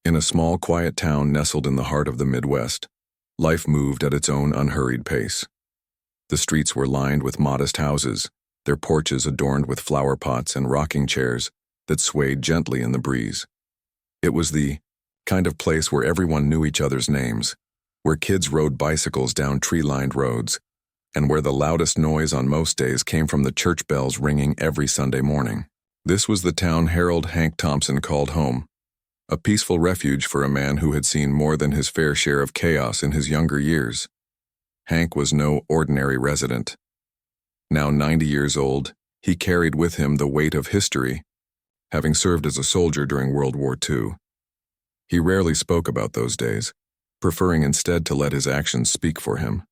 In a small, quiet town nestled in the heart of the Midwest, life moved at its own unhurried pace. The streets were lined with modest houses, their porches adorned with flower pots and rocking chairs that swayed gently in the breeze. It was the kind of place where everyone knew each other's names, where kids rode bicycles down tree-lined roads, and where the loudest noise on most days came from the church bells ringing every Sunday morning. This was the town Harold Hank Thompson called home, a peaceful refuge for a man who had seen more than his fair share of chaos in his younger years. Hank was no ordinary resident. Now 90 years old, he carried with him the weight of history, having served as a soldier during World War II. He rarely spoke about those days, preferring instead to let his actions speak for him.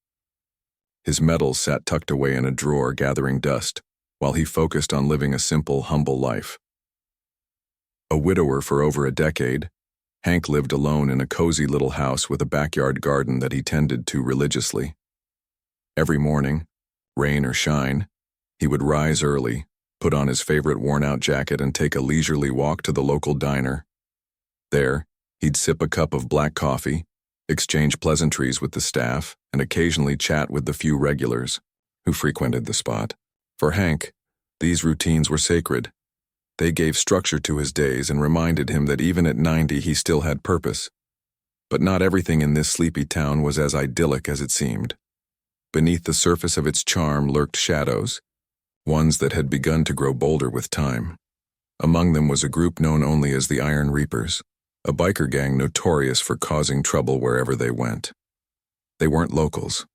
His medals sat tucked away in a drawer gathering dust, while he focused on living a simple, humble life. A widower for over a decade, Hank lived alone in a cozy little house with a backyard garden that he tended to religiously. Every morning, rain or shine, he would rise early, put on his favorite worn-out jacket and take a leisurely walk to the local diner. There, he'd sip a cup of black coffee, exchange pleasantries with the staff, and occasionally chat with the few regulars who frequented the spot. For Hank, these routines were sacred. They gave structure to his days and reminded him that even at 90 he still had purpose. But not everything in this sleepy town was as idyllic as it seemed. Beneath the surface of its charm lurked shadows, ones that had begun to grow bolder with time. Among them was a group known only as the Iron Reapers, a biker gang notorious for causing trouble wherever they went. They weren't locals.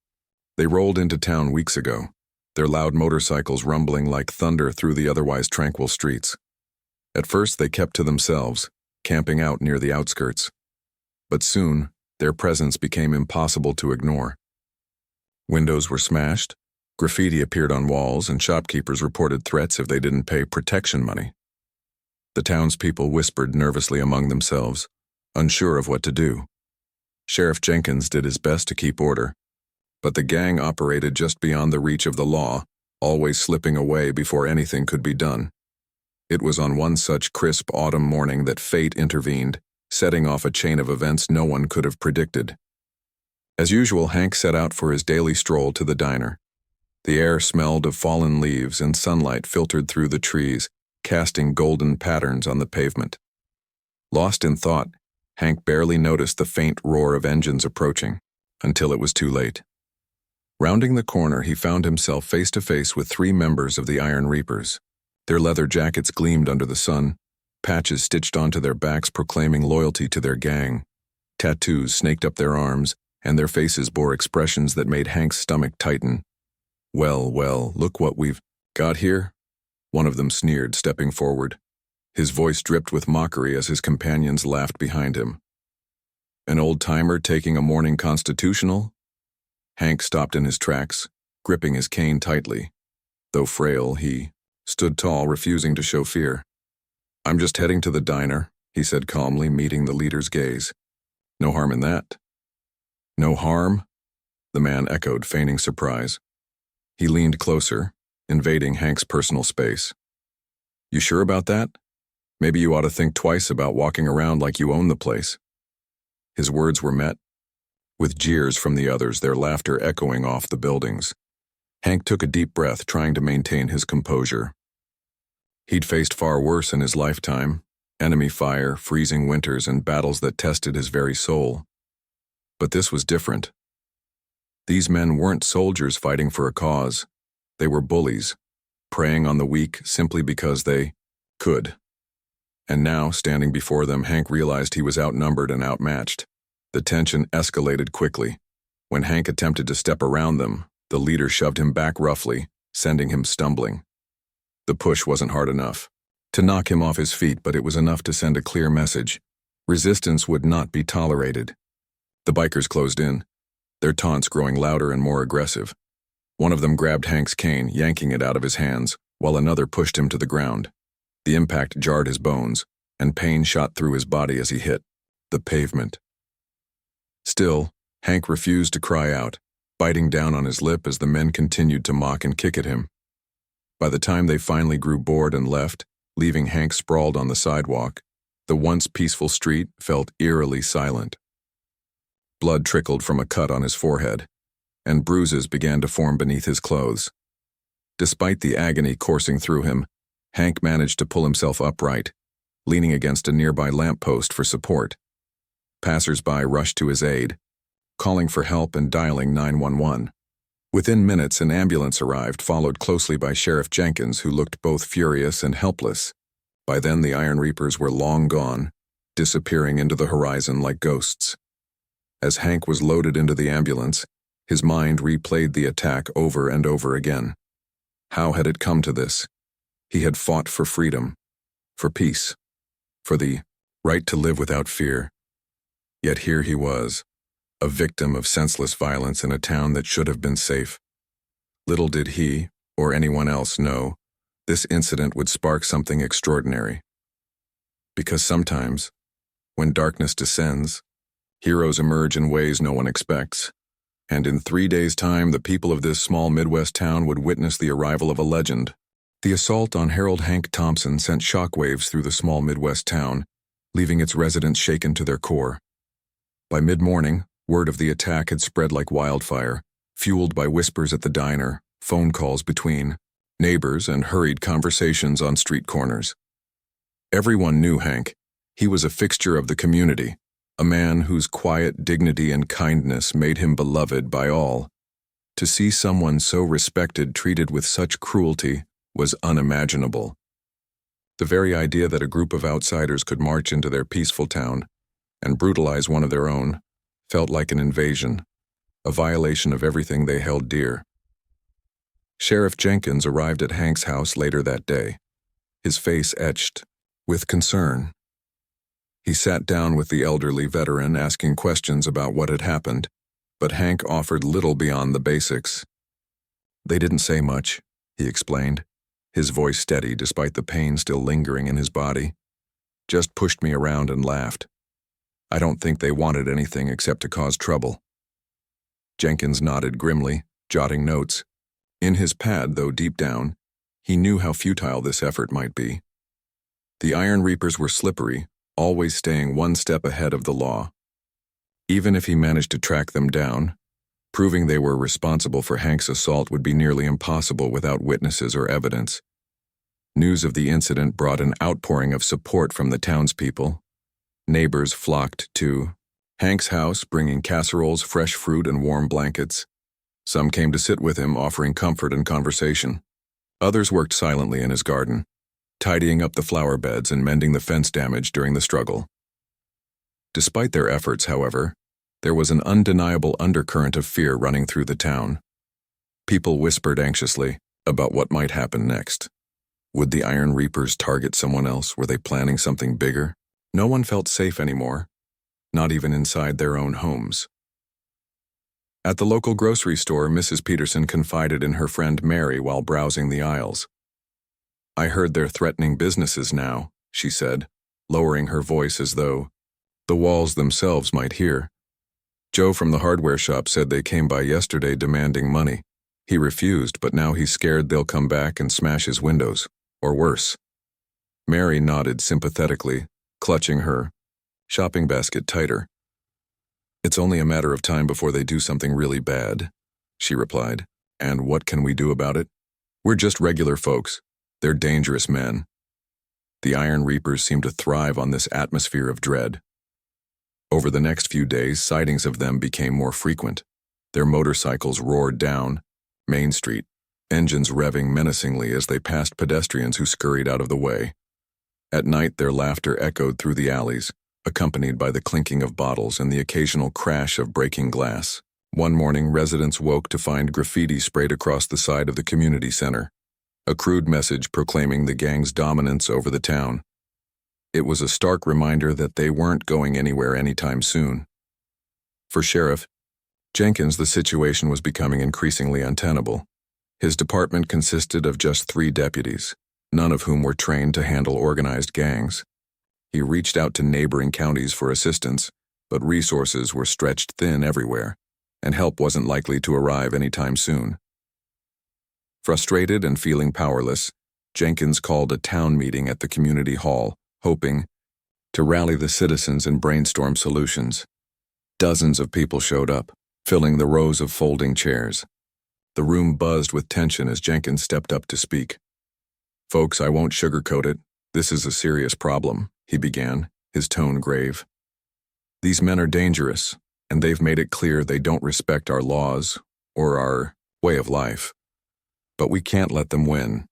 They rolled into town weeks ago, their loud motorcycles rumbling like thunder through the otherwise tranquil streets. At first they kept to themselves, camping out near the outskirts. But soon, their presence became impossible to ignore. Windows were smashed, graffiti appeared on walls, and shopkeepers reported threats if they didn't pay protection money. The townspeople whispered nervously among themselves, unsure of what to do. Sheriff Jenkins did his best to keep order, but the gang operated just beyond the reach of the law, always slipping away before anything could be done. It was on one such crisp autumn morning that fate intervened, setting off a chain of events no one could have predicted. As usual, Hank set out for his daily stroll to the diner. The air smelled of fallen leaves and sunlight filtered through the trees, casting golden patterns on the pavement. Lost in thought, Hank barely noticed the faint roar of engines approaching, until it was too late. Rounding the corner, he found himself face to face with 3 members of the Iron Reapers. Their leather jackets gleamed under the sun, patches stitched onto their backs proclaiming loyalty to their gang. Tattoos snaked up their arms, and their faces bore expressions that made Hank's stomach tighten. Well, look what we've got here," one of them sneered, stepping forward. His voice dripped with mockery as his companions laughed behind him. "An old-timer taking a morning constitutional?" Hank stopped in his tracks, gripping his cane tightly. Though frail, he stood tall, refusing to show fear. "I'm just heading to the diner," he said calmly, meeting the leader's gaze. "No harm in that." "No harm?" the man echoed, feigning surprise. He leaned closer, invading Hank's personal space. "You sure about that? Maybe you ought to think twice about walking around like you own the place." His words were met with jeers from the others, their laughter echoing off the buildings. Hank took a deep breath, trying to maintain his composure. He'd faced far worse in his lifetime: enemy fire, freezing winters, and battles that tested his very soul. But this was different. These men weren't soldiers fighting for a cause. They were bullies, preying on the weak simply because they could. And now, standing before them, Hank realized he was outnumbered and outmatched. The tension escalated quickly. When Hank attempted to step around them, the leader shoved him back roughly, sending him stumbling. The push wasn't hard enough to knock him off his feet, but it was enough to send a clear message. Resistance would not be tolerated. The bikers closed in, their taunts growing louder and more aggressive. One of them grabbed Hank's cane, yanking it out of his hands, while another pushed him to the ground. The impact jarred his bones, and pain shot through his body as he hit the pavement. Still, Hank refused to cry out, biting down on his lip as the men continued to mock and kick at him. By the time they finally grew bored and left, leaving Hank sprawled on the sidewalk, The once peaceful street felt eerily silent. Blood trickled from a cut on his forehead, and bruises began to form beneath his clothes. Despite the agony coursing through him, Hank managed to pull himself upright, leaning against a nearby lamppost for support. Passers-by rushed to his aid, calling for help and dialing 911. Within minutes, an ambulance arrived, followed closely by Sheriff Jenkins, who looked both furious and helpless. By then, the Iron Reapers were long gone, disappearing into the horizon like ghosts. As Hank was loaded into the ambulance, his mind replayed the attack over and over again. How had it come to this? He had fought for freedom, for peace, for the right to live without fear. Yet here he was, a victim of senseless violence in a town that should have been safe. Little did he, or anyone else, know this incident would spark something extraordinary. Because sometimes, when darkness descends, heroes emerge in ways no one expects. And in 3 days' time, the people of this small Midwest town would witness the arrival of a legend. The assault on Harold Hank Thompson sent shockwaves through the small Midwest town, leaving its residents shaken to their core. By mid-morning, word of the attack had spread like wildfire, fueled by whispers at the diner, phone calls between neighbors, and hurried conversations on street corners. Everyone knew Hank. He was a fixture of the community, a man whose quiet dignity and kindness made him beloved by all. To see someone so respected treated with such cruelty was unimaginable. The very idea that a group of outsiders could march into their peaceful town and brutalize one of their own felt like an invasion, a violation of everything they held dear. Sheriff Jenkins arrived at Hank's house later that day, his face etched with concern. He sat down with the elderly veteran, asking questions about what had happened, but Hank offered little beyond the basics. "They didn't say much," he explained, his voice steady despite the pain still lingering in his body. "Just pushed me around and laughed. I don't think they wanted anything except to cause trouble." Jenkins nodded grimly, jotting notes. In his pad, though deep down, he knew how futile this effort might be. The Iron Reapers were slippery, always staying one step ahead of the law. Even if he managed to track them down, proving they were responsible for Hank's assault would be nearly impossible without witnesses or evidence. News of the incident brought an outpouring of support from the townspeople. Neighbors flocked to Hank's house, bringing casseroles, fresh fruit, and warm blankets. Some came to sit with him, offering comfort and conversation. Others worked silently in his garden, tidying up the flower beds and mending the fence damage during the struggle. Despite their efforts, however, there was an undeniable undercurrent of fear running through the town. People whispered anxiously about what might happen next. Would the Iron Reapers target someone else? Were they planning something bigger? No one felt safe anymore, not even inside their own homes. At the local grocery store, Mrs. Peterson confided in her friend Mary while browsing the aisles. "I heard they're threatening businesses now," she said, lowering her voice as though the walls themselves might hear. "Joe from the hardware shop said they came by yesterday demanding money. He refused, but now he's scared they'll come back and smash his windows, or worse." Mary nodded sympathetically, clutching her shopping basket tighter. "It's only a matter of time before they do something really bad," she replied. "And what can we do about it? We're just regular folks. They're dangerous men." The Iron Reapers seemed to thrive on this atmosphere of dread. Over the next few days, sightings of them became more frequent. Their motorcycles roared down Main Street, engines revving menacingly as they passed pedestrians who scurried out of the way. At night, their laughter echoed through the alleys, accompanied by the clinking of bottles and the occasional crash of breaking glass. One morning, residents woke to find graffiti sprayed across the side of the community center, a crude message proclaiming the gang's dominance over the town. It was a stark reminder that they weren't going anywhere anytime soon. For Sheriff Jenkins, the situation was becoming increasingly untenable. His department consisted of just 3 deputies, none of whom were trained to handle organized gangs. He reached out to neighboring counties for assistance, but resources were stretched thin everywhere, and help wasn't likely to arrive anytime soon. Frustrated and feeling powerless, Jenkins called a town meeting at the community hall, hoping to rally the citizens and brainstorm solutions. Dozens of people showed up, filling the rows of folding chairs. The room buzzed with tension as Jenkins stepped up to speak. "Folks, I won't sugarcoat it. This is a serious problem," he began, his tone grave. "These men are dangerous, and they've made it clear they don't respect our laws or our way of life. But we can't let them win.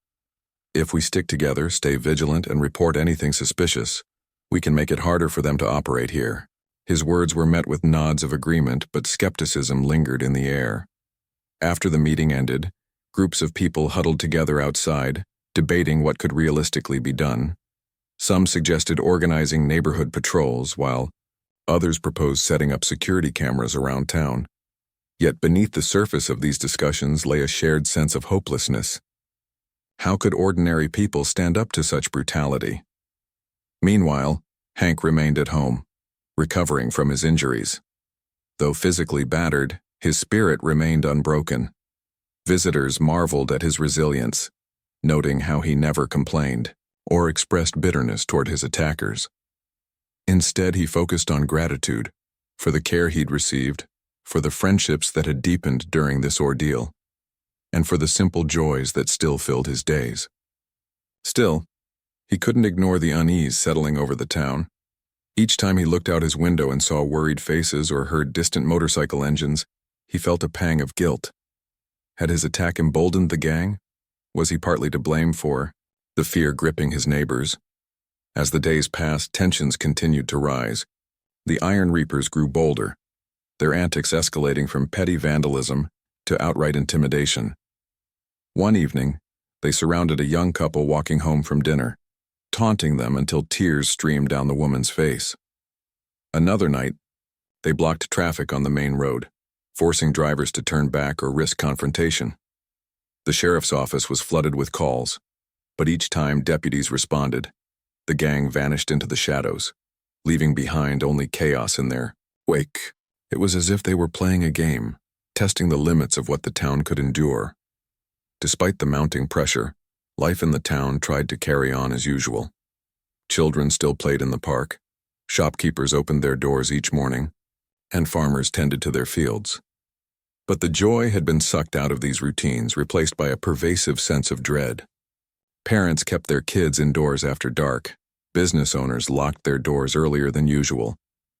If we stick together, stay vigilant, and report anything suspicious, we can make it harder for them to operate here." His words were met with nods of agreement, but skepticism lingered in the air. After the meeting ended, groups of people huddled together outside, debating what could realistically be done. Some suggested organizing neighborhood patrols, while others proposed setting up security cameras around town. Yet beneath the surface of these discussions lay a shared sense of hopelessness. How could ordinary people stand up to such brutality? Meanwhile, Hank remained at home, recovering from his injuries. Though physically battered, his spirit remained unbroken. Visitors marveled at his resilience, noting how he never complained or expressed bitterness toward his attackers. Instead, he focused on gratitude for the care he'd received, for the friendships that had deepened during this ordeal, and for the simple joys that still filled his days. Still, he couldn't ignore the unease settling over the town. Each time he looked out his window and saw worried faces or heard distant motorcycle engines, he felt a pang of guilt. Had his attack emboldened the gang? Was he partly to blame for the fear gripping his neighbors? As the days passed, tensions continued to rise. The Iron Reapers grew bolder, their antics escalating from petty vandalism to outright intimidation. One evening, they surrounded a young couple walking home from dinner, taunting them until tears streamed down the woman's face. Another night, they blocked traffic on the main road, forcing drivers to turn back or risk confrontation. The sheriff's office was flooded with calls, but each time deputies responded, the gang vanished into the shadows, leaving behind only chaos in their wake. It was as if they were playing a game, testing the limits of what the town could endure. Despite the mounting pressure, life in the town tried to carry on as usual. Children still played in the park, shopkeepers opened their doors each morning, and farmers tended to their fields. But the joy had been sucked out of these routines, replaced by a pervasive sense of dread. Parents kept their kids indoors after dark, business owners locked their doors earlier than usual,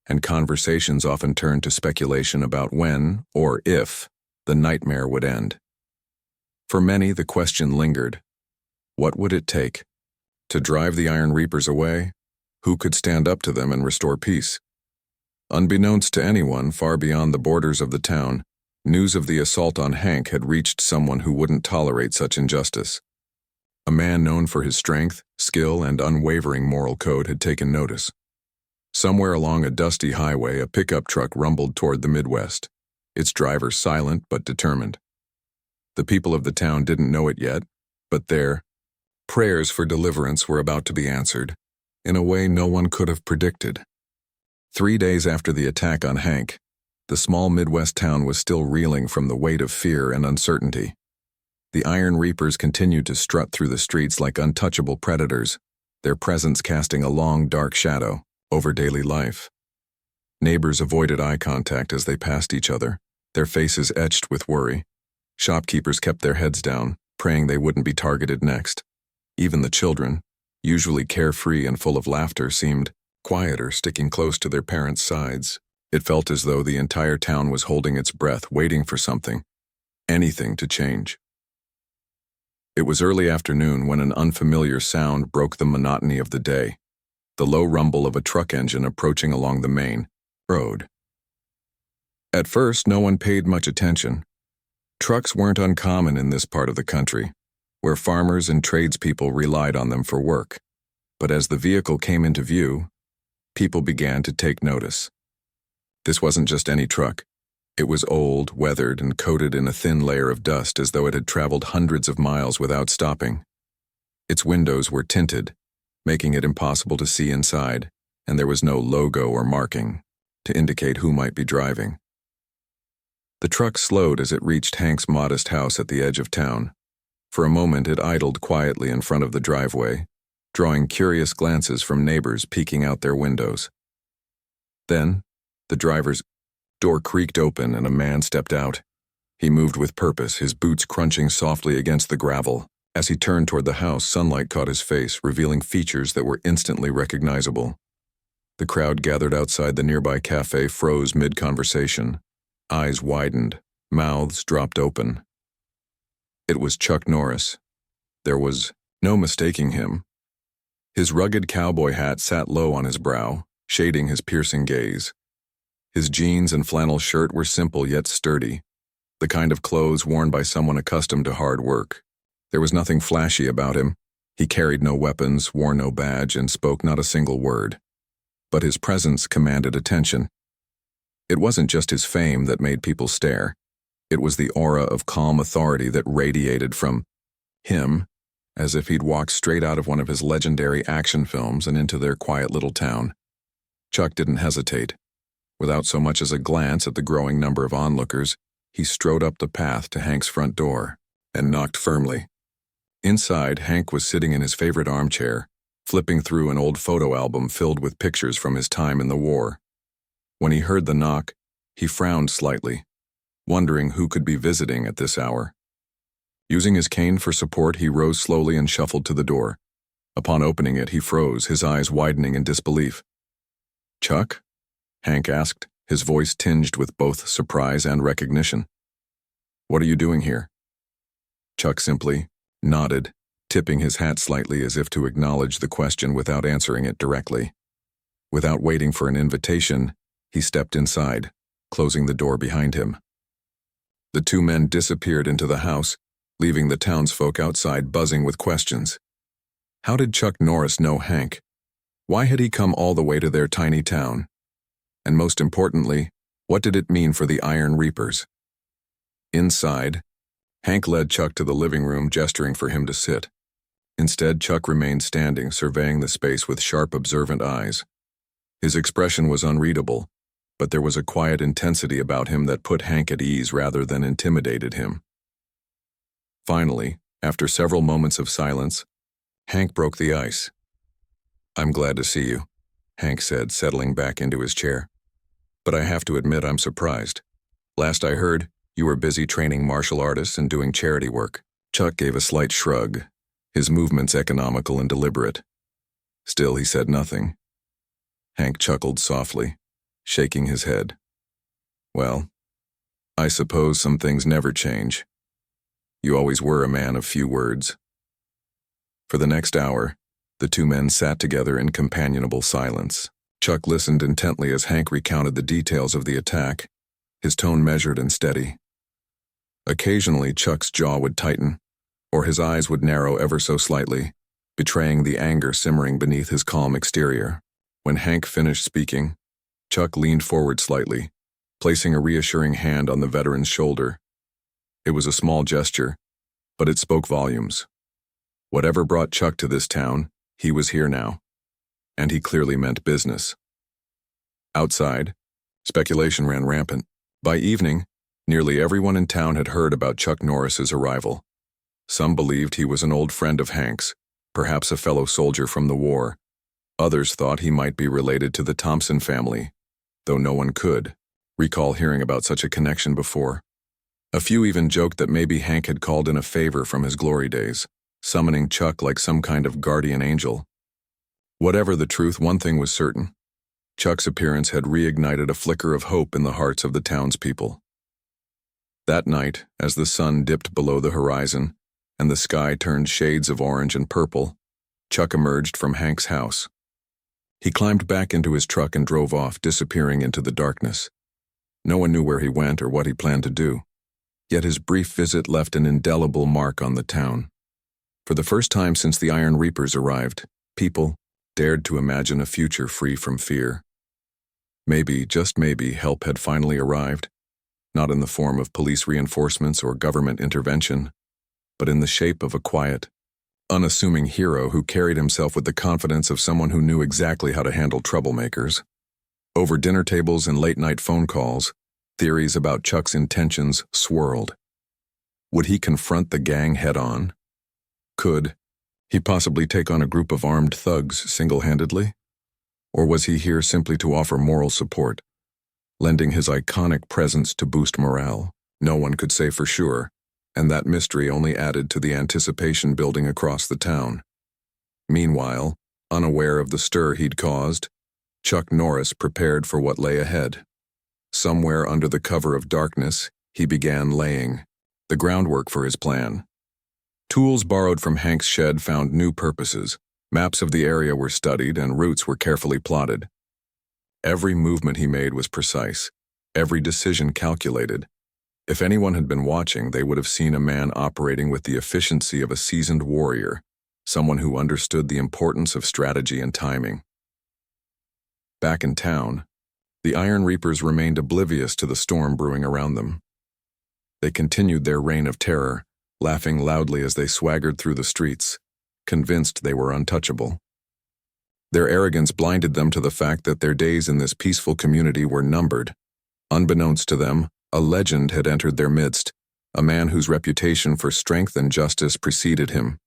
and conversations often turned to speculation about when, or if, the nightmare would end. For many, the question lingered. What would it take? To drive the Iron Reapers away? Who could stand up to them and restore peace? Unbeknownst to anyone far beyond the borders of the town, news of the assault on Hank had reached someone who wouldn't tolerate such injustice. A man known for his strength, skill, and unwavering moral code had taken notice. Somewhere along a dusty highway, a pickup truck rumbled toward the Midwest, its driver silent but determined. The people of the town didn't know it yet, but their prayers for deliverance were about to be answered, in a way no one could have predicted. 3 days after the attack on Hank, the small Midwest town was still reeling from the weight of fear and uncertainty. The Iron Reapers continued to strut through the streets like untouchable predators, their presence casting a long, dark shadow over daily life. Neighbors avoided eye contact as they passed each other, their faces etched with worry. Shopkeepers kept their heads down, praying they wouldn't be targeted next. Even the children, usually carefree and full of laughter, seemed quieter, sticking close to their parents' sides. It felt as though the entire town was holding its breath, waiting for something, anything to change. It was early afternoon when an unfamiliar sound broke the monotony of the day, the low rumble of a truck engine approaching along the main road. At first, no one paid much attention. Trucks weren't uncommon in this part of the country, where farmers and tradespeople relied on them for work. But as the vehicle came into view, people began to take notice. This wasn't just any truck. It was old, weathered, and coated in a thin layer of dust as though it had traveled hundreds of miles without stopping. Its windows were tinted, making it impossible to see inside, and there was no logo or marking to indicate who might be driving. The truck slowed as it reached Hank's modest house at the edge of town. For a moment it idled quietly in front of the driveway, drawing curious glances from neighbors peeking out their windows. Then, the driver's door creaked open and a man stepped out. He moved with purpose, his boots crunching softly against the gravel. As he turned toward the house, sunlight caught his face, revealing features that were instantly recognizable. The crowd gathered outside the nearby cafe froze mid-conversation. Eyes widened, mouths dropped open. It was Chuck Norris. There was no mistaking him. His rugged cowboy hat sat low on his brow, shading his piercing gaze. His jeans and flannel shirt were simple yet sturdy, the kind of clothes worn by someone accustomed to hard work. There was nothing flashy about him. He carried no weapons, wore no badge, and spoke not a single word. But his presence commanded attention. It wasn't just his fame that made people stare. It was the aura of calm authority that radiated from him, as if he'd walked straight out of one of his legendary action films and into their quiet little town. Chuck didn't hesitate. Without so much as a glance at the growing number of onlookers, he strode up the path to Hank's front door and knocked firmly. Inside, Hank was sitting in his favorite armchair, flipping through an old photo album filled with pictures from his time in the war. When he heard the knock, he frowned slightly, wondering who could be visiting at this hour. Using his cane for support, he rose slowly and shuffled to the door. Upon opening it, he froze, his eyes widening in disbelief. "Chuck?" Hank asked, his voice tinged with both surprise and recognition. "What are you doing here?" Chuck simply nodded, tipping his hat slightly as if to acknowledge the question without answering it directly. Without waiting for an invitation, he stepped inside, closing the door behind him. The two men disappeared into the house, leaving the townsfolk outside buzzing with questions. How did Chuck Norris know Hank? Why had he come all the way to their tiny town? And most importantly, what did it mean for the Iron Reapers? Inside, Hank led Chuck to the living room, gesturing for him to sit. Instead, Chuck remained standing, surveying the space with sharp, observant eyes. His expression was unreadable, but there was a quiet intensity about him that put Hank at ease rather than intimidated him. Finally, after several moments of silence, Hank broke the ice. "I'm glad to see you," Hank said, settling back into his chair. "But I have to admit I'm surprised. Last I heard, you were busy training martial artists and doing charity work." Chuck gave a slight shrug, his movements economical and deliberate. Still, he said nothing. Hank chuckled softly, shaking his head. "Well, I suppose some things never change. You always were a man of few words." For the next hour, the two men sat together in companionable silence. Chuck listened intently as Hank recounted the details of the attack, his tone measured and steady. Occasionally, Chuck's jaw would tighten, or his eyes would narrow ever so slightly, betraying the anger simmering beneath his calm exterior. When Hank finished speaking, Chuck leaned forward slightly, placing a reassuring hand on the veteran's shoulder. It was a small gesture, but it spoke volumes. Whatever brought Chuck to this town, he was here now, and he clearly meant business. Outside, speculation ran rampant. By evening, nearly everyone in town had heard about Chuck Norris's arrival. Some believed he was an old friend of Hank's, perhaps a fellow soldier from the war. Others thought he might be related to the Thompson family, though no one could recall hearing about such a connection before. A few even joked that maybe Hank had called in a favor from his glory days, summoning Chuck like some kind of guardian angel. Whatever the truth, one thing was certain. Chuck's appearance had reignited a flicker of hope in the hearts of the townspeople. That night, as the sun dipped below the horizon and the sky turned shades of orange and purple, Chuck emerged from Hank's house. He climbed back into his truck and drove off, disappearing into the darkness. No one knew where he went or what he planned to do, yet his brief visit left an indelible mark on the town. For the first time since the Iron Reapers arrived, people dared to imagine a future free from fear. Maybe, just maybe, help had finally arrived, not in the form of police reinforcements or government intervention, but in the shape of a quiet, unassuming hero who carried himself with the confidence of someone who knew exactly how to handle troublemakers. Over dinner tables and late-night phone calls, theories about Chuck's intentions swirled. Would he confront the gang head-on? Could he possibly take on a group of armed thugs single-handedly? Or was he here simply to offer moral support, lending his iconic presence to boost morale? No one could say for sure, and that mystery only added to the anticipation building across the town. Meanwhile, unaware of the stir he'd caused, Chuck Norris prepared for what lay ahead. Somewhere under the cover of darkness, he began laying the groundwork for his plan. Tools borrowed from Hank's shed found new purposes. Maps of the area were studied and routes were carefully plotted. Every movement he made was precise, every decision calculated. If anyone had been watching, they would have seen a man operating with the efficiency of a seasoned warrior, someone who understood the importance of strategy and timing. Back in town, the Iron Reapers remained oblivious to the storm brewing around them. They continued their reign of terror, laughing loudly as they swaggered through the streets, convinced they were untouchable. Their arrogance blinded them to the fact that their days in this peaceful community were numbered. Unbeknownst to them, a legend had entered their midst, a man whose reputation for strength and justice preceded him.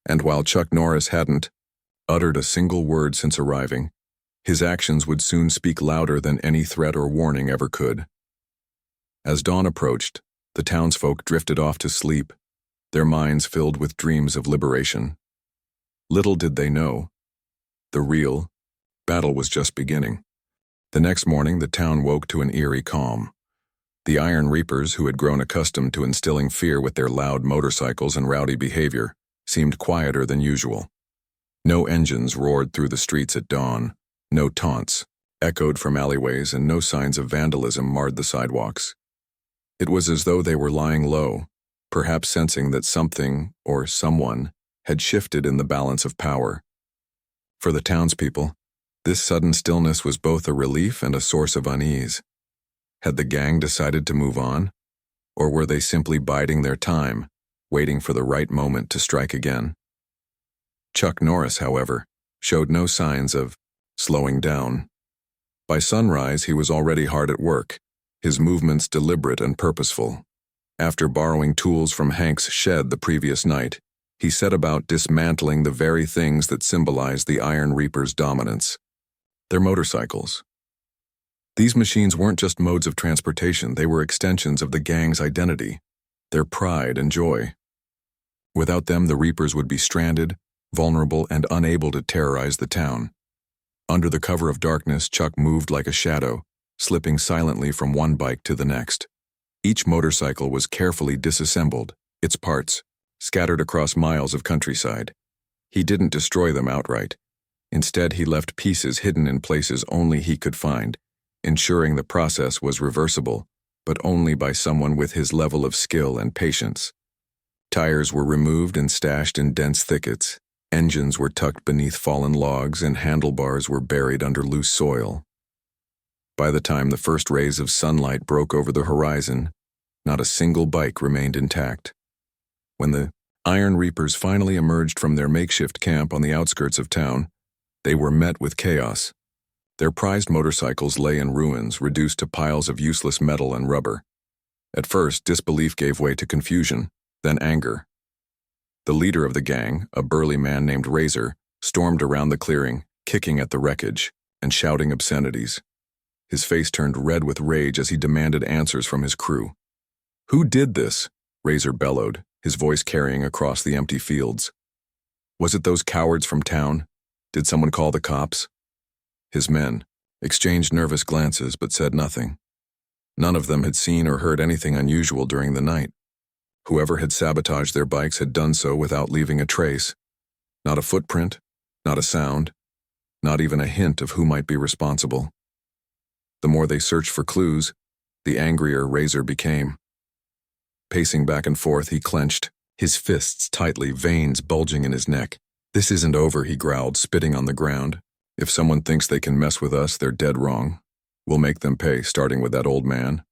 And while Chuck Norris hadn't uttered a single word since arriving, his actions would soon speak louder than any threat or warning ever could. As dawn approached, the townsfolk drifted off to sleep, their minds filled with dreams of liberation. Little did they know, the real battle was just beginning. The next morning, the town woke to an eerie calm. The Iron Reapers, who had grown accustomed to instilling fear with their loud motorcycles and rowdy behavior, seemed quieter than usual. No engines roared through the streets at dawn, no taunts echoed from alleyways, and no signs of vandalism marred the sidewalks. It was as though they were lying low, perhaps sensing that something or someone had shifted in the balance of power. For the townspeople, this sudden stillness was both a relief and a source of unease. Had the gang decided to move on, or were they simply biding their time, waiting for the right moment to strike again? Chuck Norris, however, showed no signs of slowing down. By sunrise, he was already hard at work, his movements deliberate and purposeful. After borrowing tools from Hank's shed the previous night, he set about dismantling the very things that symbolized the Iron Reapers' dominance: their motorcycles. These machines weren't just modes of transportation, they were extensions of the gang's identity, their pride and joy. Without them, the Reapers would be stranded, vulnerable, and unable to terrorize the town. Under the cover of darkness, Chuck moved like a shadow, slipping silently from one bike to the next. Each motorcycle was carefully disassembled, its parts scattered across miles of countryside. He didn't destroy them outright. Instead, he left pieces hidden in places only he could find, ensuring the process was reversible, but only by someone with his level of skill and patience. Tires were removed and stashed in dense thickets, engines were tucked beneath fallen logs, and handlebars were buried under loose soil. By the time the first rays of sunlight broke over the horizon, not a single bike remained intact. When the Iron Reapers finally emerged from their makeshift camp on the outskirts of town, they were met with chaos. Their prized motorcycles lay in ruins, reduced to piles of useless metal and rubber. At first, disbelief gave way to confusion, then anger. The leader of the gang, a burly man named Razor, stormed around the clearing, kicking at the wreckage and shouting obscenities. His face turned red with rage as he demanded answers from his crew. "Who did this?" Razor bellowed, his voice carrying across the empty fields. "Was it those cowards from town? Did someone call the cops?" His men exchanged nervous glances but said nothing. None of them had seen or heard anything unusual during the night. Whoever had sabotaged their bikes had done so without leaving a trace. Not a footprint, not a sound, not even a hint of who might be responsible. The more they searched for clues, the angrier Razor became. Pacing back and forth, he clenched, his fists tightly, veins bulging in his neck. "This isn't over," he growled, spitting on the ground. "If someone thinks they can mess with us, they're dead wrong. We'll make them pay, starting with that old man."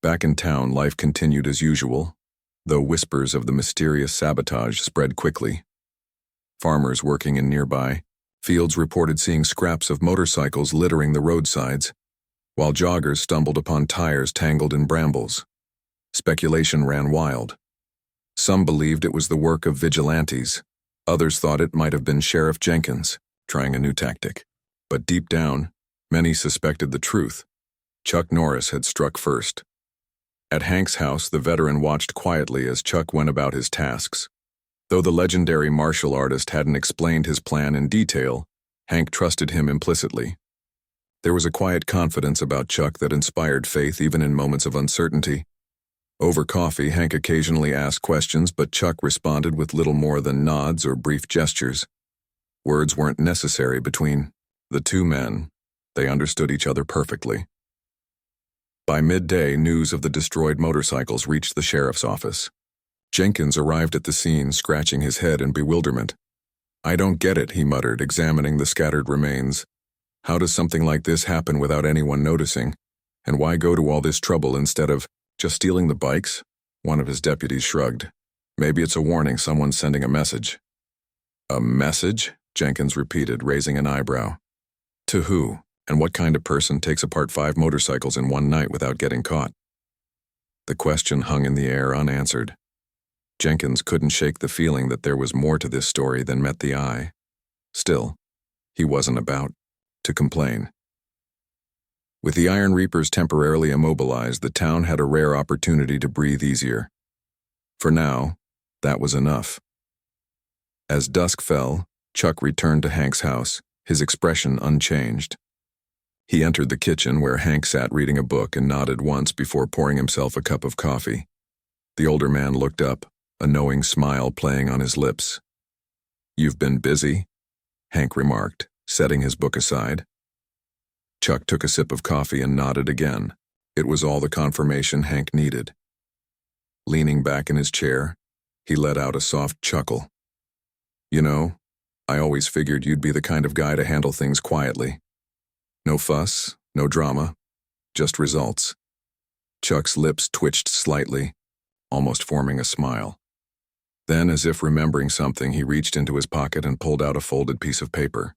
Back in town, life continued as usual, though whispers of the mysterious sabotage spread quickly. Farmers working in nearby fields reported seeing scraps of motorcycles littering the roadsides, while joggers stumbled upon tires tangled in brambles. Speculation ran wild. Some believed it was the work of vigilantes, Others thought it might have been Sheriff Jenkins, trying a new tactic. But deep down, many suspected the truth. Chuck Norris had struck first. At Hank's house, the veteran watched quietly as Chuck went about his tasks. Though the legendary martial artist hadn't explained his plan in detail, Hank trusted him implicitly. There was a quiet confidence about Chuck that inspired faith even in moments of uncertainty. Over coffee, Hank occasionally asked questions, but Chuck responded with little more than nods or brief gestures. Words weren't necessary between the two men. They understood each other perfectly. By midday, news of the destroyed motorcycles reached the sheriff's office. Jenkins arrived at the scene, scratching his head in bewilderment. "I don't get it," he muttered, examining the scattered remains. "How does something like this happen without anyone noticing? And why go to all this trouble instead of just stealing the bikes?" One of his deputies shrugged. "Maybe it's a warning, someone's sending a message." "A message?" Jenkins repeated, raising an eyebrow. "To who? And what kind of person takes apart 5 motorcycles in one night without getting caught?" The question hung in the air unanswered. Jenkins couldn't shake the feeling that there was more to this story than met the eye. Still, he wasn't about to complain. With the Iron Reapers temporarily immobilized, the town had a rare opportunity to breathe easier. For now, that was enough. As dusk fell, Chuck returned to Hank's house, his expression unchanged. He entered the kitchen where Hank sat reading a book and nodded once before pouring himself a cup of coffee. The older man looked up, a knowing smile playing on his lips. "You've been busy?" Hank remarked, setting his book aside. Chuck took a sip of coffee and nodded again. It was all the confirmation Hank needed. Leaning back in his chair, he let out a soft chuckle. "You know, I always figured you'd be the kind of guy to handle things quietly. No fuss, no drama, just results." Chuck's lips twitched slightly, almost forming a smile. Then, as if remembering something, he reached into his pocket and pulled out a folded piece of paper.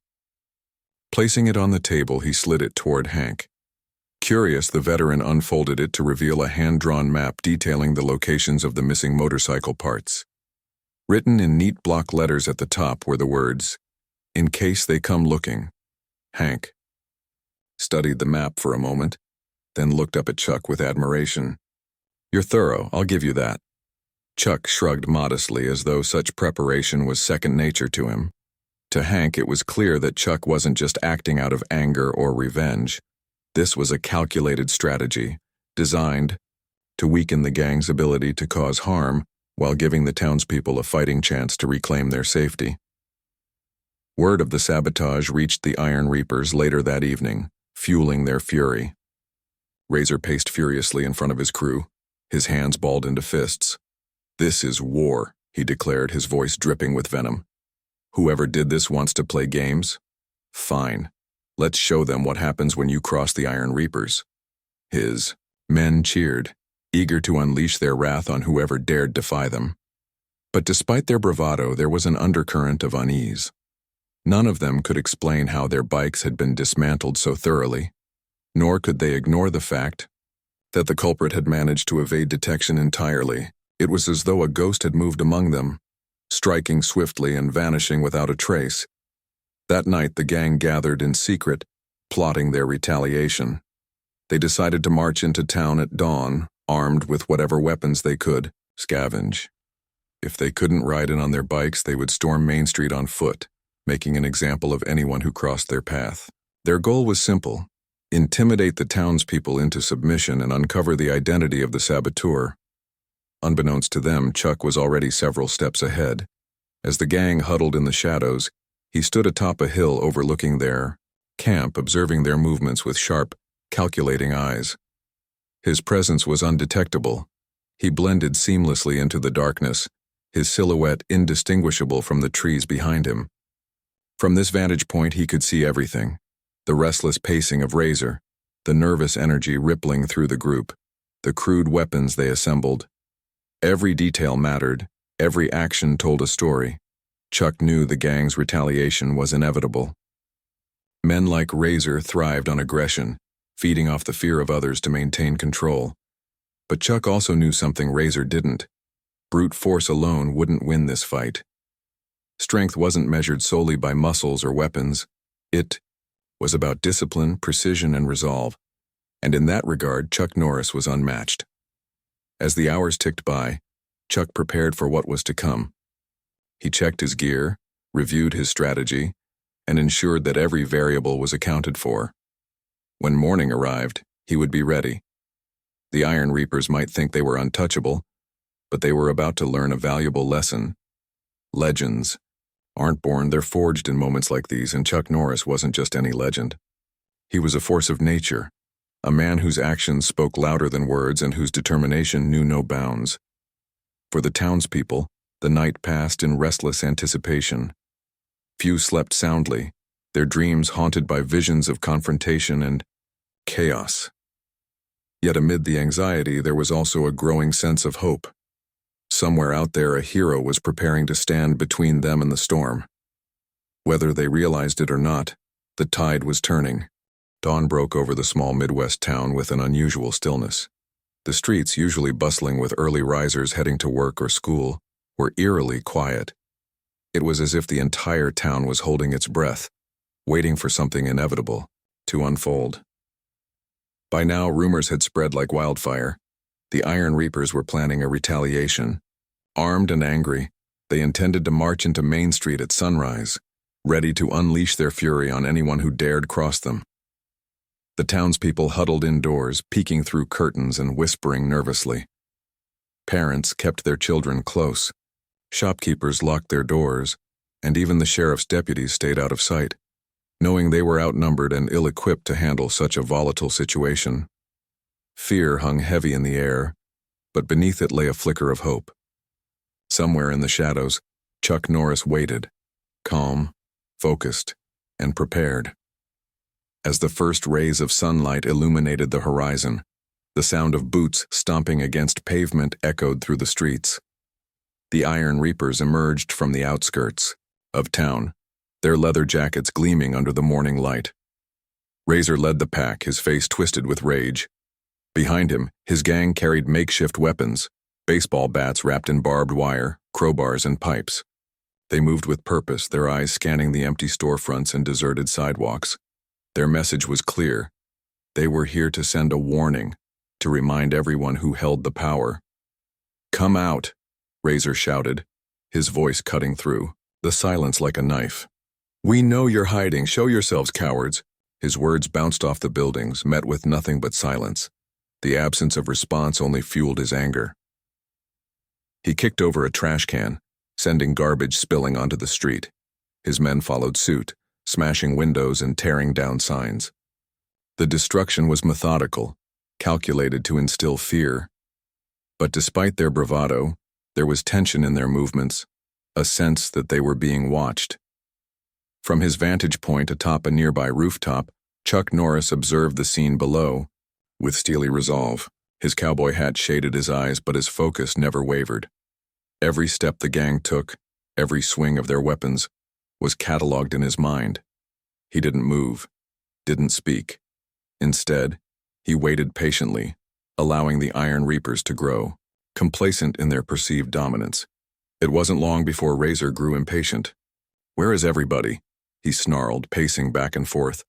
Placing it on the table, he slid it toward Hank. Curious, the veteran unfolded it to reveal a hand-drawn map detailing the locations of the missing motorcycle parts. Written in neat block letters at the top were the words, "In case they come looking, Hank." Studied the map for a moment, then looked up at Chuck with admiration. "You're thorough, I'll give you that." Chuck shrugged modestly as though such preparation was second nature to him. To Hank, it was clear that Chuck wasn't just acting out of anger or revenge. This was a calculated strategy, designed to weaken the gang's ability to cause harm while giving the townspeople a fighting chance to reclaim their safety. Word of the sabotage reached the Iron Reapers later that evening, fueling their fury. Razor paced furiously in front of his crew, his hands balled into fists. "This is war," he declared, his voice dripping with venom. "Whoever did this wants to play games? Fine. Let's show them what happens when you cross the Iron Reapers." His men cheered, eager to unleash their wrath on whoever dared defy them. But despite their bravado, there was an undercurrent of unease. None of them could explain how their bikes had been dismantled so thoroughly, nor could they ignore the fact that the culprit had managed to evade detection entirely. It was as though a ghost had moved among them, striking swiftly and vanishing without a trace. That night, the gang gathered in secret, plotting their retaliation. They decided to march into town at dawn, armed with whatever weapons they could scavenge. If they couldn't ride in on their bikes, they would storm Main Street on foot, making an example of anyone who crossed their path. Their goal was simple: intimidate the townspeople into submission and uncover the identity of the saboteur. Unbeknownst to them, Chuck was already several steps ahead. As the gang huddled in the shadows, he stood atop a hill overlooking their camp, observing their movements with sharp, calculating eyes. His presence was undetectable. He blended seamlessly into the darkness, his silhouette indistinguishable from the trees behind him. From this vantage point, he could see everything: the restless pacing of Razor, the nervous energy rippling through the group, the crude weapons they assembled. Every detail mattered, every action told a story. Chuck knew the gang's retaliation was inevitable. Men like Razor thrived on aggression, feeding off the fear of others to maintain control. But Chuck also knew something Razor didn't. Brute force alone wouldn't win this fight. Strength wasn't measured solely by muscles or weapons. It was about discipline, precision, and resolve. And in that regard, Chuck Norris was unmatched. As the hours ticked by, Chuck prepared for what was to come. He checked his gear, reviewed his strategy, and ensured that every variable was accounted for. When morning arrived, he would be ready. The Iron Reapers might think they were untouchable, but they were about to learn a valuable lesson. Legends aren't born, they're forged in moments like these, and Chuck Norris wasn't just any legend. He was a force of nature, a man whose actions spoke louder than words and whose determination knew no bounds. For the townspeople, the night passed in restless anticipation. Few slept soundly, their dreams haunted by visions of confrontation and chaos. Yet amid the anxiety, there was also a growing sense of hope. Somewhere out there, a hero was preparing to stand between them and the storm. Whether they realized it or not, the tide was turning. Dawn broke over the small Midwest town with an unusual stillness. The streets, usually bustling with early risers heading to work or school, were eerily quiet. It was as if the entire town was holding its breath, waiting for something inevitable to unfold. By now, rumors had spread like wildfire. The Iron Reapers were planning a retaliation. Armed and angry, they intended to march into Main Street at sunrise, ready to unleash their fury on anyone who dared cross them. The townspeople huddled indoors, peeking through curtains and whispering nervously. Parents kept their children close. Shopkeepers locked their doors, and even the sheriff's deputies stayed out of sight, knowing they were outnumbered and ill-equipped to handle such a volatile situation. Fear hung heavy in the air, but beneath it lay a flicker of hope. Somewhere in the shadows, Chuck Norris waited, calm, focused, and prepared. As the first rays of sunlight illuminated the horizon, the sound of boots stomping against pavement echoed through the streets. The Iron Reapers emerged from the outskirts of town, their leather jackets gleaming under the morning light. Razor led the pack, his face twisted with rage. Behind him, his gang carried makeshift weapons, baseball bats wrapped in barbed wire, crowbars, and pipes. They moved with purpose, their eyes scanning the empty storefronts and deserted sidewalks. Their message was clear. They were here to send a warning, to remind everyone who held the power. "Come out," Razor shouted, his voice cutting through the silence like a knife. "We know you're hiding. Show yourselves, cowards." His words bounced off the buildings, met with nothing but silence. The absence of response only fueled his anger. He kicked over a trash can, sending garbage spilling onto the street. His men followed suit, smashing windows and tearing down signs. The destruction was methodical, calculated to instill fear. But despite their bravado, there was tension in their movements, a sense that they were being watched. From his vantage point atop a nearby rooftop, Chuck Norris observed the scene below. With steely resolve, his cowboy hat shaded his eyes, but his focus never wavered. Every step the gang took, every swing of their weapons, was catalogued in his mind. He didn't move, didn't speak. Instead, he waited patiently, allowing the Iron Reapers to grow, complacent in their perceived dominance. It wasn't long before Razor grew impatient. "Where is everybody?" he snarled, pacing back and forth.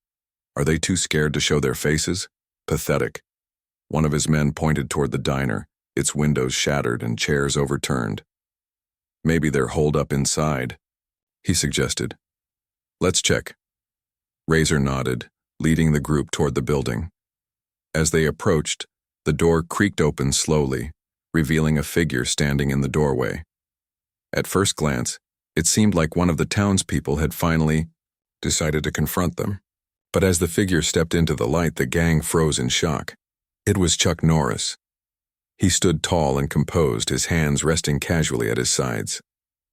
"Are they too scared to show their faces? Pathetic." One of his men pointed toward the diner, its windows shattered and chairs overturned. "Maybe they're holed up inside," he suggested. "Let's check." Razor nodded, leading the group toward the building. As they approached, the door creaked open slowly, revealing a figure standing in the doorway. At first glance, it seemed like one of the townspeople had finally decided to confront them. But as the figure stepped into the light, the gang froze in shock. It was Chuck Norris. He stood tall and composed, his hands resting casually at his sides.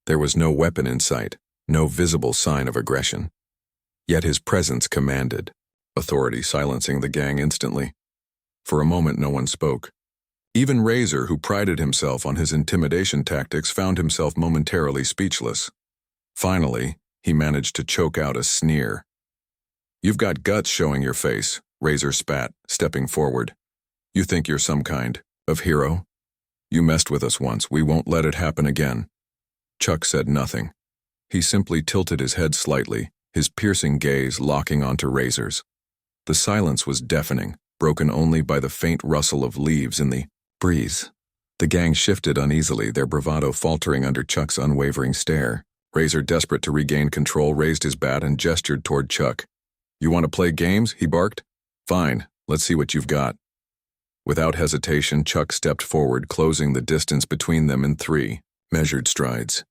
There was no weapon in sight, no visible sign of aggression. Yet his presence commanded, authority silencing the gang instantly. For a moment, no one spoke. Even Razor, who prided himself on his intimidation tactics, found himself momentarily speechless. Finally, he managed to choke out a sneer. "You've got guts showing your face," Razor spat, stepping forward. "You think you're some kind of hero? You messed with us once. We won't let it happen again." Chuck said nothing. He simply tilted his head slightly, his piercing gaze locking onto Razor's. The silence was deafening, broken only by the faint rustle of leaves in the breeze. The gang shifted uneasily, their bravado faltering under Chuck's unwavering stare. Razor, desperate to regain control, raised his bat and gestured toward Chuck. "You want to play games?" he barked. "Fine, let's see what you've got." Without hesitation, Chuck stepped forward, closing the distance between them in 3 measured strides.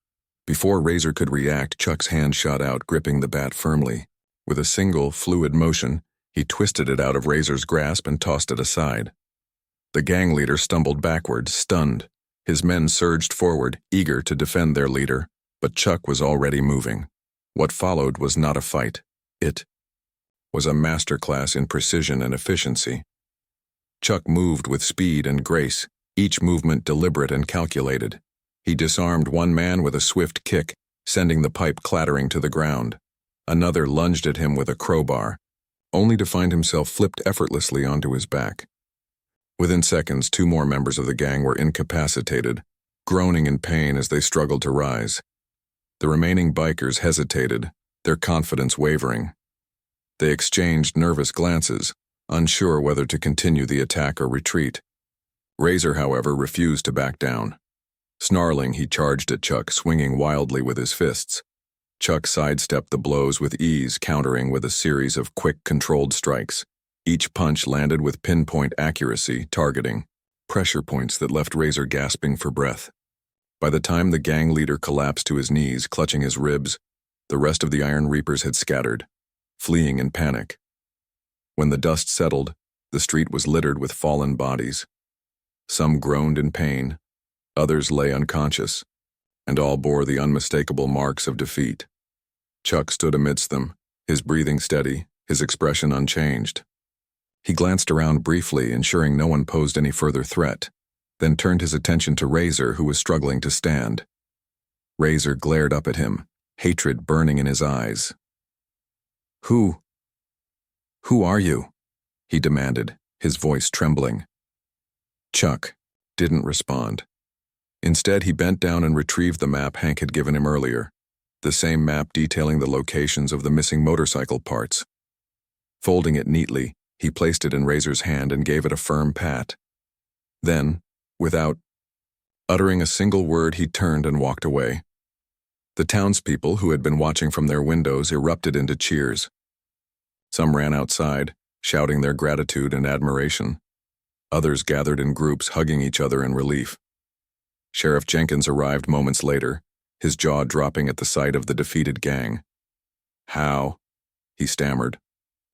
Before Razor could react, Chuck's hand shot out, gripping the bat firmly. With a single, fluid motion, he twisted it out of Razor's grasp and tossed it aside. The gang leader stumbled backward, stunned. His men surged forward, eager to defend their leader, but Chuck was already moving. What followed was not a fight. It was a masterclass in precision and efficiency. Chuck moved with speed and grace, each movement deliberate and calculated. He disarmed one man with a swift kick, sending the pipe clattering to the ground. Another lunged at him with a crowbar, only to find himself flipped effortlessly onto his back. Within seconds, 2 more members of the gang were incapacitated, groaning in pain as they struggled to rise. The remaining bikers hesitated, their confidence wavering. They exchanged nervous glances, unsure whether to continue the attack or retreat. Razor, however, refused to back down. Snarling, he charged at Chuck, swinging wildly with his fists. Chuck sidestepped the blows with ease, countering with a series of quick, controlled strikes. Each punch landed with pinpoint accuracy, targeting pressure points that left Razor gasping for breath. By the time the gang leader collapsed to his knees, clutching his ribs, the rest of the Iron Reapers had scattered, fleeing in panic. When the dust settled, the street was littered with fallen bodies. Some groaned in pain, others lay unconscious, and all bore the unmistakable marks of defeat. Chuck stood amidst them, his breathing steady, his expression unchanged. He glanced around briefly, ensuring no one posed any further threat, then turned his attention to Razor, who was struggling to stand. Razor glared up at him, hatred burning in his eyes. Who are you?" he demanded, his voice trembling. Chuck didn't respond. Instead, he bent down and retrieved the map Hank had given him earlier, the same map detailing the locations of the missing motorcycle parts. Folding it neatly, he placed it in Razor's hand and gave it a firm pat. Then, without uttering a single word, he turned and walked away. The townspeople, who had been watching from their windows, erupted into cheers. Some ran outside, shouting their gratitude and admiration. Others gathered in groups, hugging each other in relief. Sheriff Jenkins arrived moments later, his jaw dropping at the sight of the defeated gang. "How?" he stammered,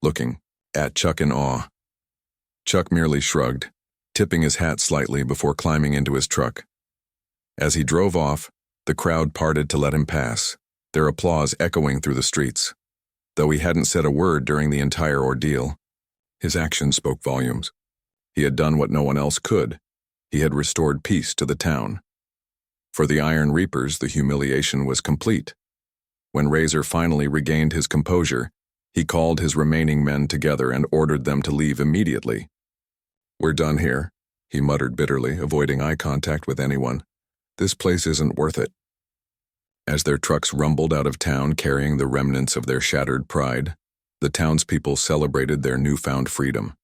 looking at Chuck in awe. Chuck merely shrugged, tipping his hat slightly before climbing into his truck. As he drove off, the crowd parted to let him pass, their applause echoing through the streets. Though he hadn't said a word during the entire ordeal, his actions spoke volumes. He had done what no one else could. He had restored peace to the town. For the Iron Reapers, the humiliation was complete. When Razor finally regained his composure, he called his remaining men together and ordered them to leave immediately. "We're done here," he muttered bitterly, avoiding eye contact with anyone. "This place isn't worth it." As their trucks rumbled out of town carrying the remnants of their shattered pride, the townspeople celebrated their newfound freedom.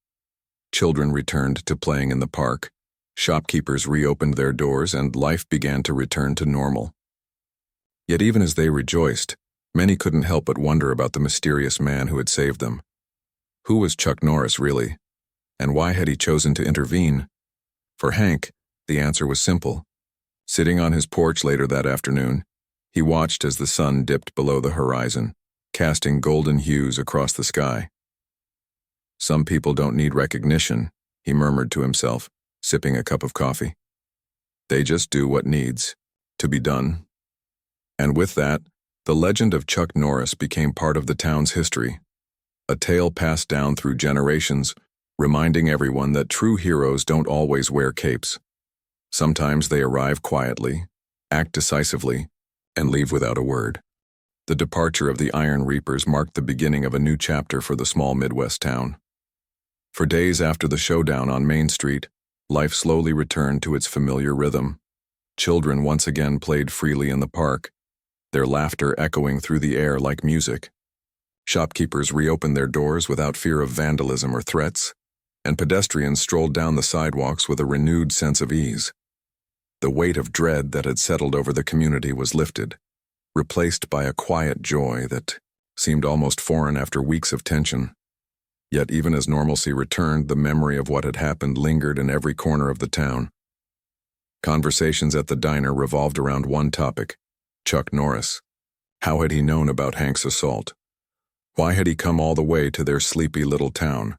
Children returned to playing in the park, shopkeepers reopened their doors, and life began to return to normal. Yet even as they rejoiced, many couldn't help but wonder about the mysterious man who had saved them. Who was Chuck Norris, really? And why had he chosen to intervene? For Hank, the answer was simple. Sitting on his porch later that afternoon, he watched as the sun dipped below the horizon, casting golden hues across the sky. "Some people don't need recognition," he murmured to himself, sipping a cup of coffee. "They just do what needs to be done." And with that, the legend of Chuck Norris became part of the town's history, a tale passed down through generations, reminding everyone that true heroes don't always wear capes. Sometimes they arrive quietly, act decisively, and leave without a word. The departure of the Iron Reapers marked the beginning of a new chapter for the small Midwest town. For days after the showdown on Main Street, life slowly returned to its familiar rhythm. Children once again played freely in the park, their laughter echoing through the air like music. Shopkeepers reopened their doors without fear of vandalism or threats, and pedestrians strolled down the sidewalks with a renewed sense of ease. The weight of dread that had settled over the community was lifted, replaced by a quiet joy that seemed almost foreign after weeks of tension. Yet even as normalcy returned, the memory of what had happened lingered in every corner of the town. Conversations at the diner revolved around one topic: Chuck Norris. How had he known about Hank's assault? Why had he come all the way to their sleepy little town?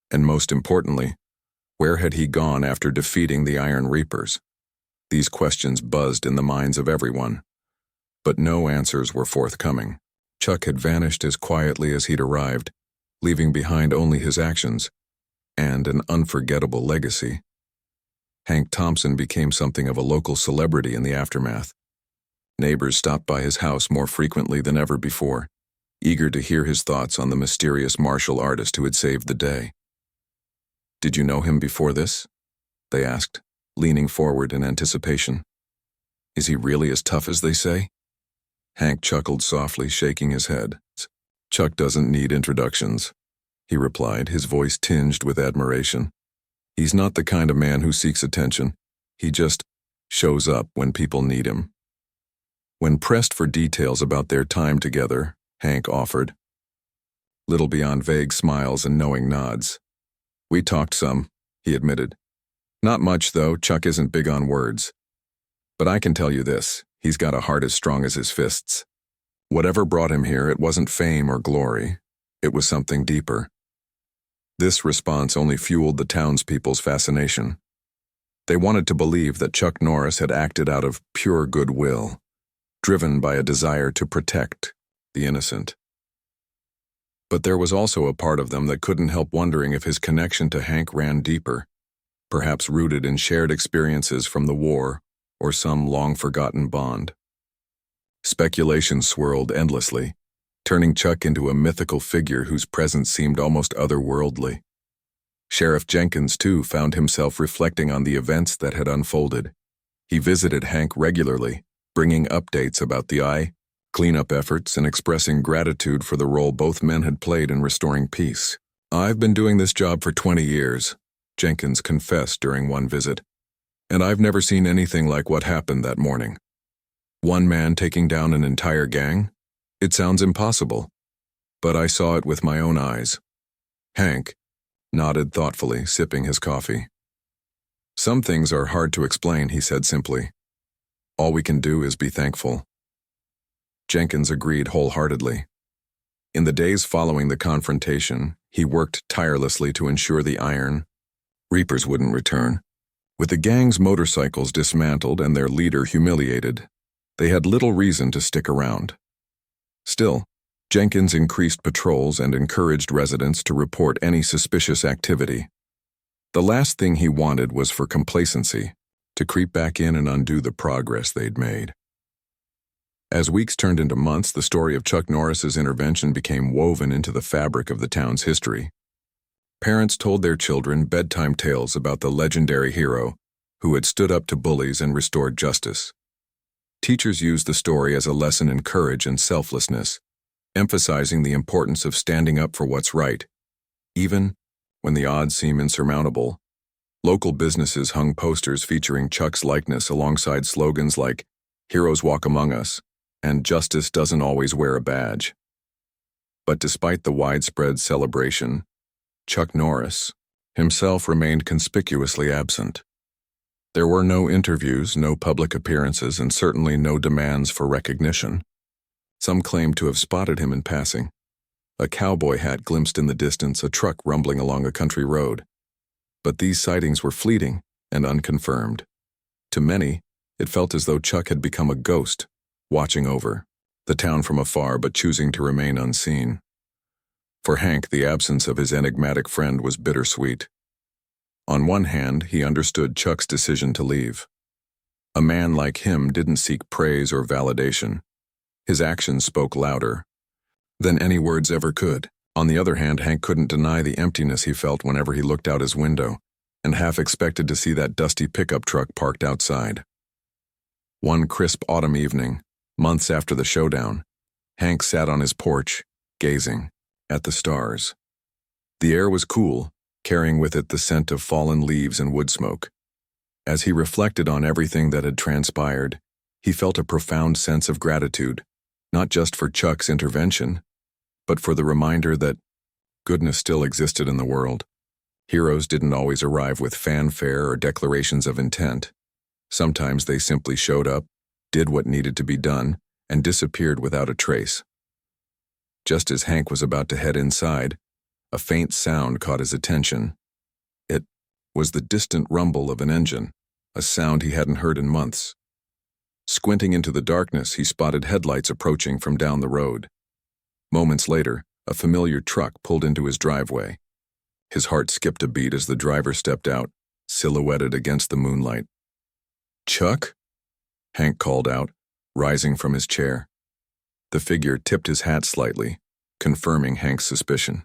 And most importantly, where had he gone after defeating the Iron Reapers? These questions buzzed in the minds of everyone, but no answers were forthcoming. Chuck had vanished as quietly as he'd arrived, leaving behind only his actions and an unforgettable legacy. Hank Thompson became something of a local celebrity in the aftermath. Neighbors stopped by his house more frequently than ever before, eager to hear his thoughts on the mysterious martial artist who had saved the day. "Did you know him before this?" they asked, leaning forward in anticipation. "Is he really as tough as they say?" Hank chuckled softly, shaking his head. "Chuck doesn't need introductions," he replied, his voice tinged with admiration. "He's not the kind of man who seeks attention. He just shows up when people need him." When pressed for details about their time together, Hank offered, little beyond vague smiles and knowing nods. "We talked some," he admitted. "Not much, though. Chuck isn't big on words. But I can tell you this, he's got a heart as strong as his fists. Whatever brought him here, it wasn't fame or glory. It was something deeper." This response only fueled the townspeople's fascination. They wanted to believe that Chuck Norris had acted out of pure goodwill, driven by a desire to protect the innocent. But there was also a part of them that couldn't help wondering if his connection to Hank ran deeper, perhaps rooted in shared experiences from the war or some long-forgotten bond. Speculation swirled endlessly, turning Chuck into a mythical figure whose presence seemed almost otherworldly. Sheriff Jenkins, too, found himself reflecting on the events that had unfolded. He visited Hank regularly, bringing updates about the cleanup efforts and expressing gratitude for the role both men had played in restoring peace. "I've been doing this job for 20 years, Jenkins confessed during one visit, "and I've never seen anything like what happened that morning. One man taking down an entire gang? It sounds impossible, but I saw it with my own eyes." Hank nodded thoughtfully, sipping his coffee. "Some things are hard to explain," he said simply. "All we can do is be thankful." Jenkins agreed wholeheartedly. In the days following the confrontation, he worked tirelessly to ensure the Iron Reapers wouldn't return. With the gang's motorcycles dismantled and their leader humiliated, they had little reason to stick around. Still, Jenkins increased patrols and encouraged residents to report any suspicious activity. The last thing he wanted was for complacency to creep back in and undo the progress they'd made. As weeks turned into months, the story of Chuck Norris's intervention became woven into the fabric of the town's history. Parents told their children bedtime tales about the legendary hero who had stood up to bullies and restored justice. Teachers used the story as a lesson in courage and selflessness, emphasizing the importance of standing up for what's right, even when the odds seem insurmountable. Local businesses hung posters featuring Chuck's likeness alongside slogans like "Heroes walk among us" and "Justice doesn't always wear a badge." But despite the widespread celebration, Chuck Norris himself remained conspicuously absent. There were no interviews, no public appearances, and certainly no demands for recognition. Some claimed to have spotted him in passing. A cowboy hat glimpsed in the distance, a truck rumbling along a country road. But these sightings were fleeting and unconfirmed. To many, it felt as though Chuck had become a ghost, watching over the town from afar but choosing to remain unseen. For Hank, the absence of his enigmatic friend was bittersweet. On one hand, he understood Chuck's decision to leave. A man like him didn't seek praise or validation. His actions spoke louder than any words ever could. On the other hand, Hank couldn't deny the emptiness he felt whenever he looked out his window and half expected to see that dusty pickup truck parked outside. One crisp autumn evening, Months after the showdown, Hank sat on his porch, gazing at the stars. The air was cool, carrying with it the scent of fallen leaves and wood smoke. As he reflected on everything that had transpired, he felt a profound sense of gratitude, not just for Chuck's intervention, but for the reminder that goodness still existed in the world. Heroes didn't always arrive with fanfare or declarations of intent. Sometimes they simply showed up, did what needed to be done, and disappeared without a trace. Just as Hank was about to head inside, a faint sound caught his attention. It was the distant rumble of an engine, a sound he hadn't heard in months. Squinting into the darkness, he spotted headlights approaching from down the road. Moments later, a familiar truck pulled into his driveway. His heart skipped a beat as the driver stepped out, silhouetted against the moonlight. "Chuck?" Hank called out, rising from his chair. The figure tipped his hat slightly, confirming Hank's suspicion.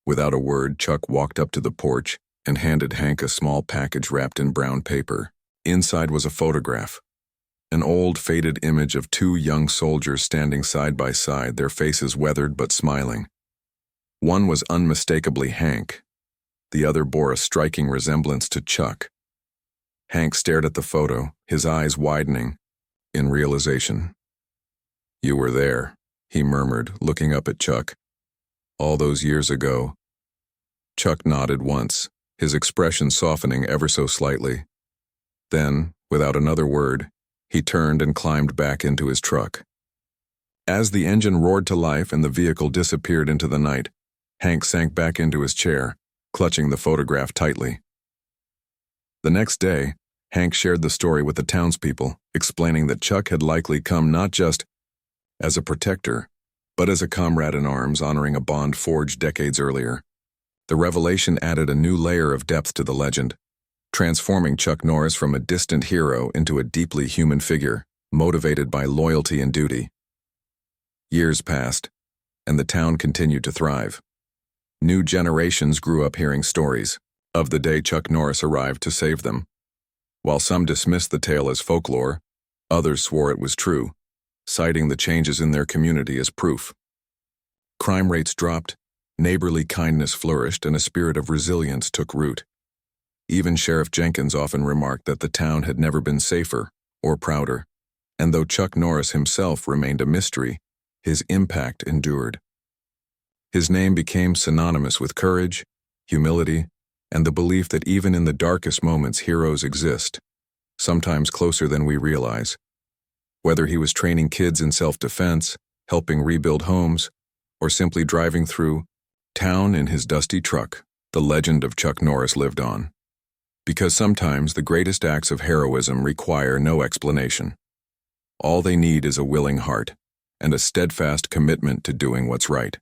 Without a word, Chuck walked up to the porch and handed Hank a small package wrapped in brown paper. Inside was a photograph. An old, faded image of two young soldiers standing side by side, their faces weathered but smiling. One was unmistakably Hank. The other bore a striking resemblance to Chuck. Hank stared at the photo, his eyes widening in realization. "You were there," he murmured, looking up at Chuck. "All those years ago." Chuck nodded once, his expression softening ever so slightly. Then, without another word, he turned and climbed back into his truck. As the engine roared to life and the vehicle disappeared into the night, Hank sank back into his chair, clutching the photograph tightly. The next day, Hank shared the story with the townspeople, explaining that Chuck had likely come not just as a protector, but as a comrade in arms, honoring a bond forged decades earlier. The revelation added a new layer of depth to the legend, transforming Chuck Norris from a distant hero into a deeply human figure, motivated by loyalty and duty. Years passed, and the town continued to thrive. New generations grew up hearing stories of the day Chuck Norris arrived to save them. While some dismissed the tale as folklore, others swore it was true, citing the changes in their community as proof. Crime rates dropped, neighborly kindness flourished, and a spirit of resilience took root. Even Sheriff Jenkins often remarked that the town had never been safer or prouder, and though Chuck Norris himself remained a mystery, his impact endured. His name became synonymous with courage, humility, and the belief that even in the darkest moments heroes exist, sometimes closer than we realize. Whether he was training kids in self-defense, helping rebuild homes, or simply driving through town in his dusty truck, the legend of Chuck Norris lived on. Because sometimes the greatest acts of heroism require no explanation. All they need is a willing heart and a steadfast commitment to doing what's right.